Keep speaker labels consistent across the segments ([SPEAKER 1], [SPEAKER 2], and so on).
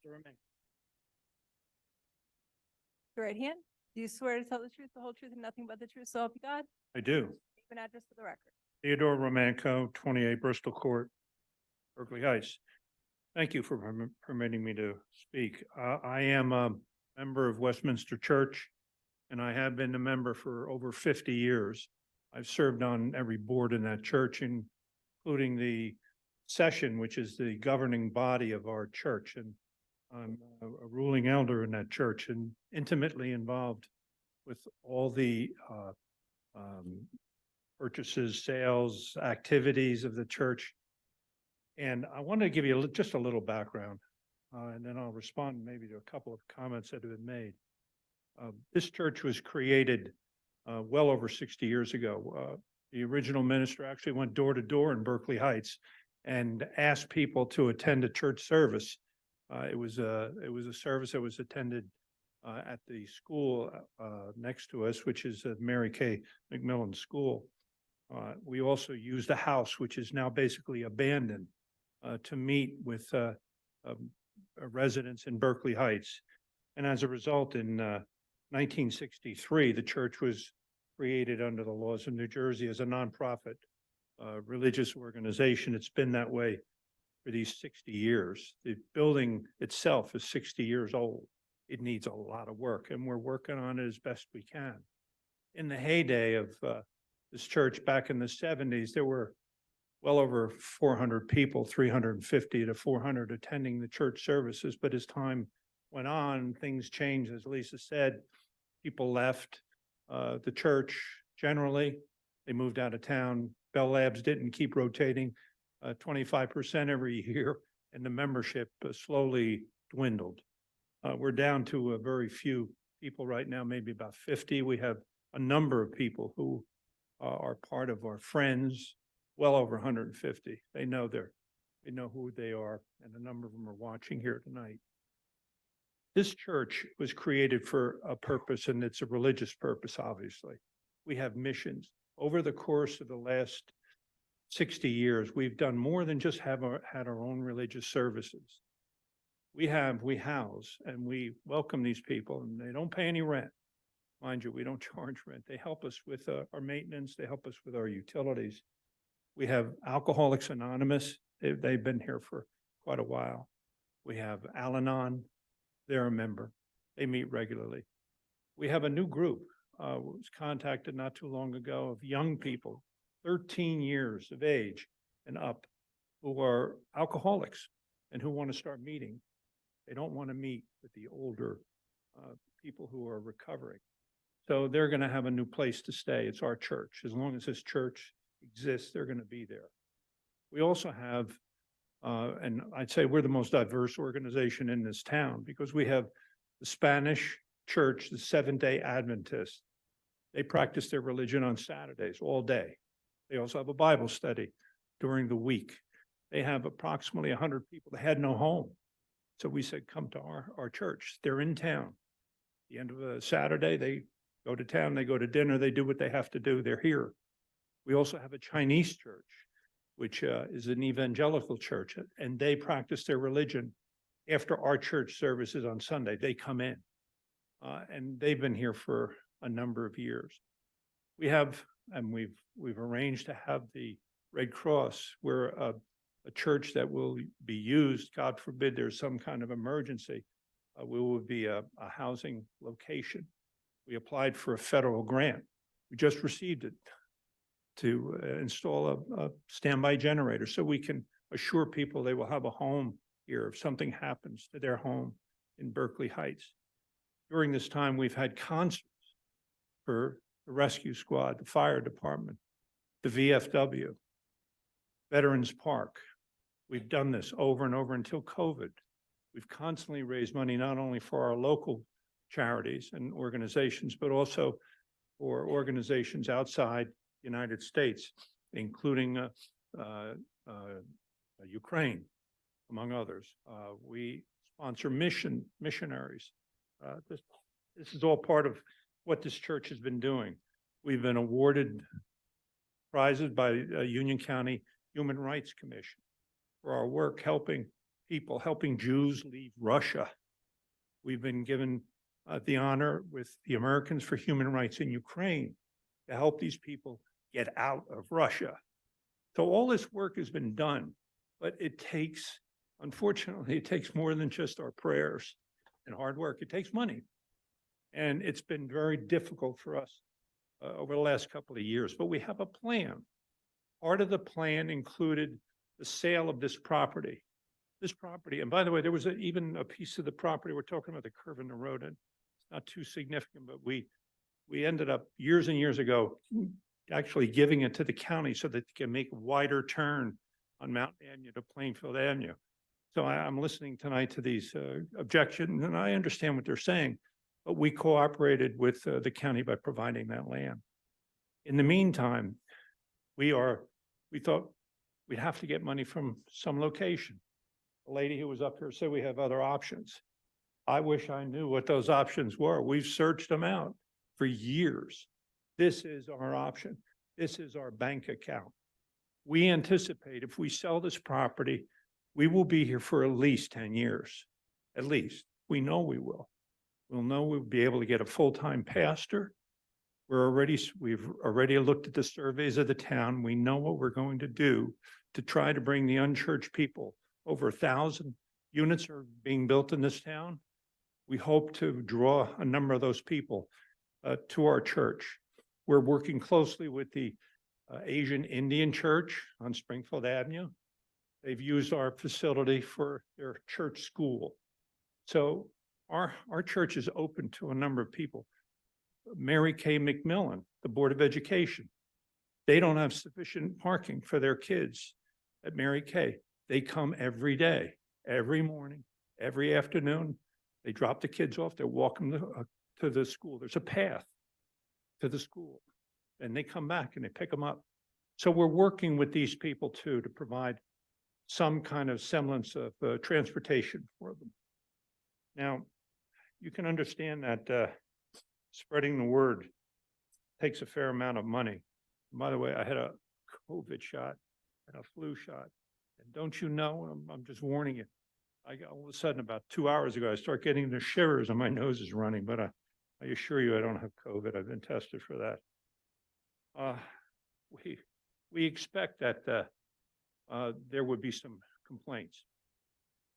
[SPEAKER 1] Remain.
[SPEAKER 2] Your right hand. Do you swear to tell the truth, the whole truth, and nothing but the truth, so help you God?
[SPEAKER 1] I do.
[SPEAKER 2] Name and address for the record.
[SPEAKER 1] Theodore Romanco, 28 Bristol Court, Berkeley Heights. Thank you for permitting me to speak. I am a member of Westminster Church, and I have been a member for over 50 years. I've served on every board in that church, including the session, which is the governing body of our church. And I'm a ruling elder in that church and intimately involved with all the purchases, sales, activities of the church. And I want to give you just a little background, and then I'll respond maybe to a couple of comments that have been made. This church was created well over 60 years ago. The original minister actually went door to door in Berkeley Heights and asked people to attend a church service. It was a service that was attended at the school next to us, which is Mary K. McMillan School. We also used a house, which is now basically abandoned, to meet with residents in Berkeley Heights. And as a result, in 1963, the church was created under the laws of New Jersey as a nonprofit religious organization. It's been that way for these 60 years. The building itself is 60 years old. It needs a lot of work, and we're working on it as best we can. In the heyday of this church back in the 70s, there were well over 400 people, 350 to 400 attending the church services. But as time went on, things changed. As Lisa said, people left the church generally. They moved out of town. Bell Labs didn't keep rotating 25% every year, and the membership slowly dwindled. We're down to a very few people right now, maybe about 50. We have a number of people who are part of our friends, well over 150. They know who they are, and a number of them are watching here tonight. This church was created for a purpose, and it's a religious purpose, obviously. We have missions. Over the course of the last 60 years, we've done more than just had our own religious services. We house and we welcome these people, and they don't pay any rent. Mind you, we don't charge rent. They help us with our maintenance. They help us with our utilities. We have Alcoholics Anonymous. They've been here for quite a while. We have Al-Anon. They're a member. They meet regularly. We have a new group, was contacted not too long ago, of young people, 13 years of age and up, who are alcoholics and who want to start meeting. They don't want to meet with the older people who are recovering. So they're going to have a new place to stay. It's our church. As long as this church exists, they're going to be there. We also have, and I'd say we're the most diverse organization in this town, because we have the Spanish church, the Seventh-day Adventists. They practice their religion on Saturdays all day. They also have a Bible study during the week. They have approximately 100 people that had no home. So we said, come to our church. They're in town. At the end of a Saturday, they go to town, they go to dinner, they do what they have to do. They're here. We also have a Chinese church, which is an evangelical church, and they practice their religion after our church services on Sunday. They come in, and they've been here for a number of years. We have, and we've arranged to have the Red Cross. We're a church that will be used, God forbid there's some kind of emergency. We will be a housing location. We applied for a federal grant. We just received it to install a standby generator, so we can assure people they will have a home here if something happens to their home in Berkeley Heights. During this time, we've had concerts for the rescue squad, the fire department, the VFW, Veterans Park. We've done this over and over until COVID. We've constantly raised money not only for our local charities and organizations, but also for organizations outside the United States, including Ukraine, among others. We sponsor missionaries. This is all part of what this church has been doing. We've been awarded prizes by Union County Human Rights Commission for our work helping people, helping Jews leave Russia. We've been given the honor with the Americans for Human Rights in Ukraine to help these people get out of Russia. So all this work has been done, but it takes, unfortunately, it takes more than just our prayers and hard work. It takes money. And it's been very difficult for us over the last couple of years, but we have a plan. Part of the plan included the sale of this property. This property, and by the way, there was even a piece of the property, we're talking about the curve in the road, and it's not too significant, but we ended up years and years ago actually giving it to the county so that they can make a wider turn on Mountain Avenue to Plainfield Avenue. So I'm listening tonight to these objections, and I understand what they're saying, but we cooperated with the county by providing that land. In the meantime, we thought we'd have to get money from some location. The lady who was up here said we have other options. I wish I knew what those options were. We've searched them out for years. This is our option. This is our bank account. We anticipate if we sell this property, we will be here for at least 10 years, at least. We know we will. We'll know we'll be able to get a full-time pastor. We've already looked at the surveys of the town. We know what we're going to do to try to bring the unchurched people. Over 1,000 units are being built in this town. We hope to draw a number of those people to our church. We're working closely with the Asian Indian Church on Springfield Avenue. They've used our facility for their church school. So our church is open to a number of people. Mary Kay McMillan, the Board of Education, they don't have sufficient parking for their kids at Mary Kay. They come every day, every morning, every afternoon. They drop the kids off. They walk them to the school. There's a path to the school, and they come back and they pick them up. So we're working with these people too to provide some kind of semblance of transportation for them. Now, you can understand that spreading the word takes a fair amount of money. And by the way, I had a COVID shot and a flu shot. And don't you know, I'm just warning you, I got all of a sudden about 2 hours ago, I start getting the shivers and my nose is running, but I assure you I don't have COVID. I've been tested for that. We expect that there would be some complaints.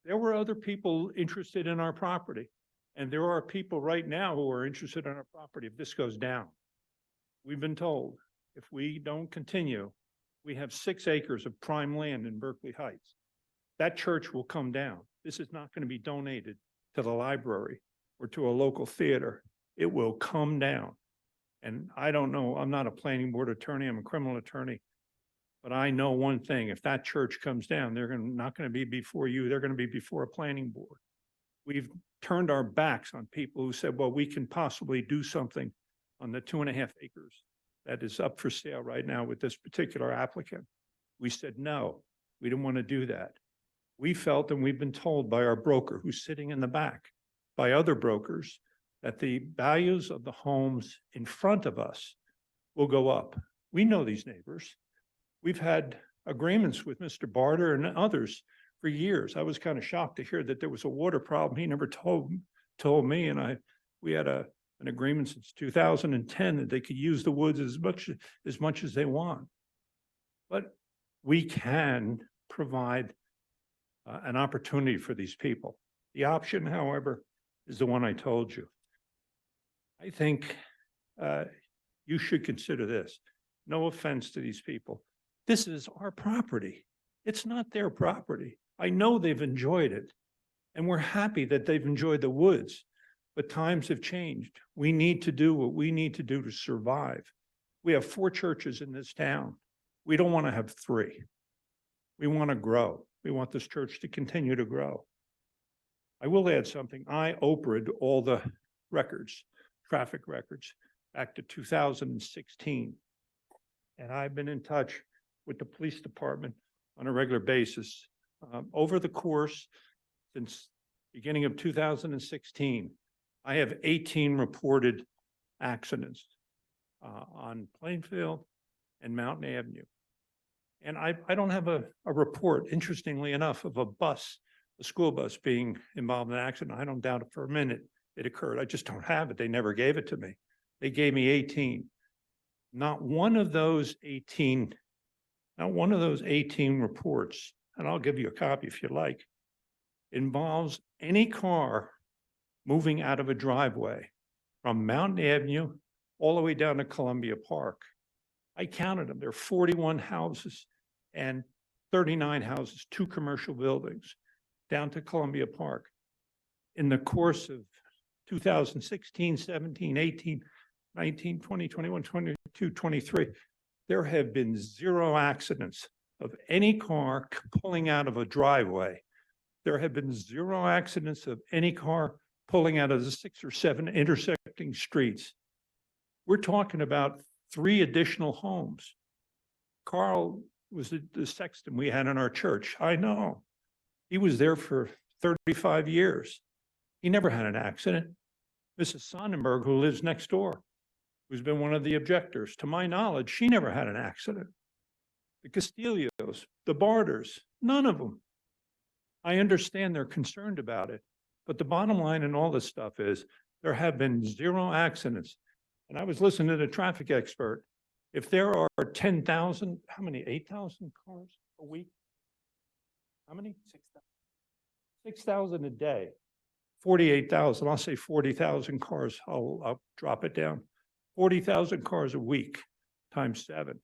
[SPEAKER 1] There were other people interested in our property, and there are people right now who are interested in our property if this goes down. We've been told if we don't continue, we have 6 acres of prime land in Berkeley Heights. That church will come down. This is not going to be donated to the library or to a local theater. It will come down. And I don't know, I'm not a planning board attorney, I'm a criminal attorney. But I know one thing, if that church comes down, they're not going to be before you, they're going to be before a planning board. We've turned our backs on people who said, well, we can possibly do something on the 2.5 acres that is up for sale right now with this particular applicant. We said, no, we didn't want to do that. We felt, and we've been told by our broker who's sitting in the back, by other brokers, that the values of the homes in front of us will go up. We know these neighbors. We've had agreements with Mr. Barter and others for years. I was kind of shocked to hear that there was a water problem. He never told me, and we had an agreement since 2010 that they could use the woods as much as they want. But we can provide an opportunity for these people. The option, however, is the one I told you. I think you should consider this. No offense to these people. This is our property. It's not their property. I know they've enjoyed it, and we're happy that they've enjoyed the woods, but times have changed. We need to do what we need to do to survive. We have 4 churches in this town. We don't want to have 3. We want to grow. We want this church to continue to grow. I will add something. I Oprah'd all the records, traffic records, back to 2016. And I've been in touch with the police department on a regular basis. Over the course, since beginning of 2016, I have 18 reported accidents on Plainfield and Mountain Avenue. And I don't have a report, interestingly enough, of a bus a school bus being involved in an accident. I don't doubt it for a minute it occurred. I just don't have it. They never gave it to me. They gave me 18. Not one of those 18, not one of those 18 reports, and I'll give you a copy if you like, involves any car moving out of a driveway from Mountain Avenue all the way down to Columbia Park. I counted them. There are 41 houses and 39 houses, 2 commercial buildings down to Columbia Park. In the course of 2016, 17, 18, 19, 20, 21, 22, 23, there have been 0 accidents of any car pulling out of a driveway. There have been 0 accidents of any car pulling out of the 6 or 7 intersecting streets. We're talking about 3 additional homes. Carl was the sexton we had in our church. I know. He was there for 35 years. He never had an accident. Mrs. Sonnenberg, who lives next door, who's been one of the objectors, to my knowledge, she never had an accident. The Castillos, the Barders, none of them. I understand they're concerned about it, but the bottom line in all this stuff is there have been 0 accidents. And I was listening to the traffic expert. If there are 10,000, how many, 8,000 cars a week? How many? 6,000 a day. 48,000, I'll say 40,000 cars. I'll drop it down. 40,000 cars a week times 7.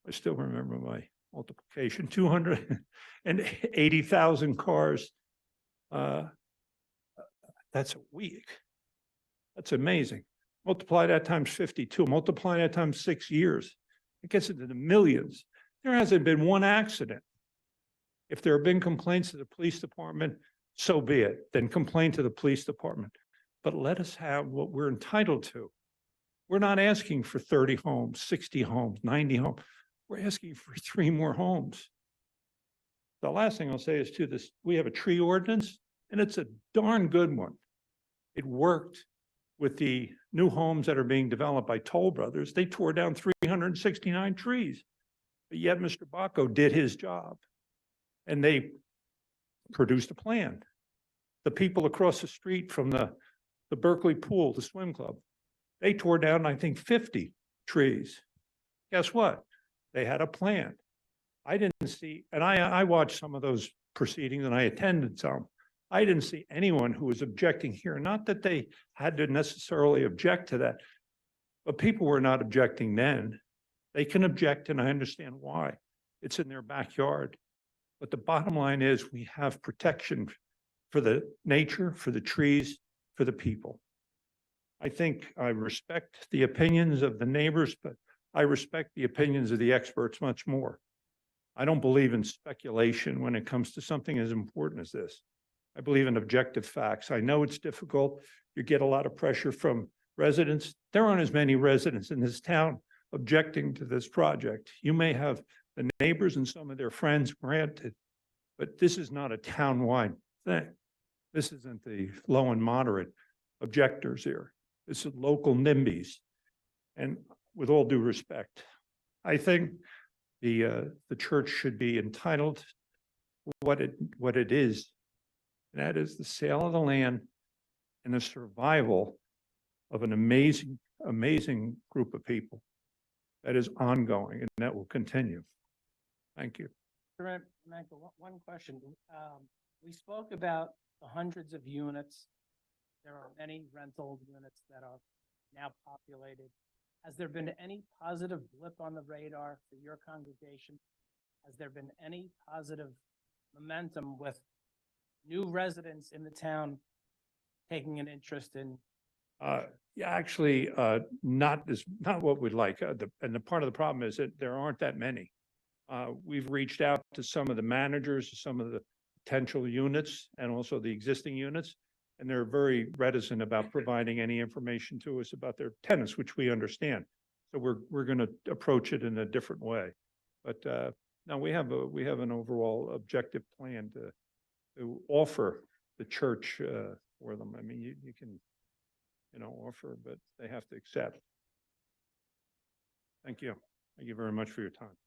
[SPEAKER 1] I still remember my multiplication, 280,000 cars. That's a week. That's amazing. Multiply that times 52, multiply that times 6 years. It gets into the millions. There hasn't been one accident. If there have been complaints to the police department, so be it. Then complain to the police department. But let us have what we're entitled to. We're not asking for 30 homes, 60 homes, 90 homes. We're asking for 3 more homes. The last thing I'll say is to this, we have a tree ordinance, and it's a darn good one. It worked with the new homes that are being developed by Toll Brothers. They tore down 369 trees. But yet Mr. Bacco did his job, and they produced a plan. The people across the street from the Berkeley Pool, the swim club, they tore down, I think, 50 trees. Guess what? They had a plan. I didn't see, and I watched some of those proceedings and I attended some. I didn't see anyone who was objecting here. Not that they had to necessarily object to that, but people were not objecting then. They can object, and I understand why. It's in their backyard. But the bottom line is we have protection for the nature, for the trees, for the people. I think I respect the opinions of the neighbors, but I respect the opinions of the experts much more. I don't believe in speculation when it comes to something as important as this. I believe in objective facts. I know it's difficult. You get a lot of pressure from residents. There aren't as many residents in this town objecting to this project. You may have the neighbors and some of their friends granted, but this is not a town-wide thing. This isn't the low and moderate objectors here. This is local NIMBYs. And with all due respect, I think the church should be entitled to what it is. And that is the sale of the land and the survival of an amazing, amazing group of people that is ongoing and that will continue. Thank you.
[SPEAKER 3] Michael, one question. We spoke about the hundreds of units. There are many rental units that are now populated. Has there been any positive blip on the radar for your congregation? Has there been any positive momentum with new residents in the town taking an interest in?
[SPEAKER 1] Yeah, actually, not what we'd like. And the part of the problem is that there aren't that many. We've reached out to some of the managers, some of the potential units, and also the existing units, and they're very reticent about providing any information to us about their tenants, which we understand. So we're going to approach it in a different way. But no, we have an overall objective plan to offer the church for them. I mean, you can, offer, but they have to accept. Thank you. Thank you very much for your time.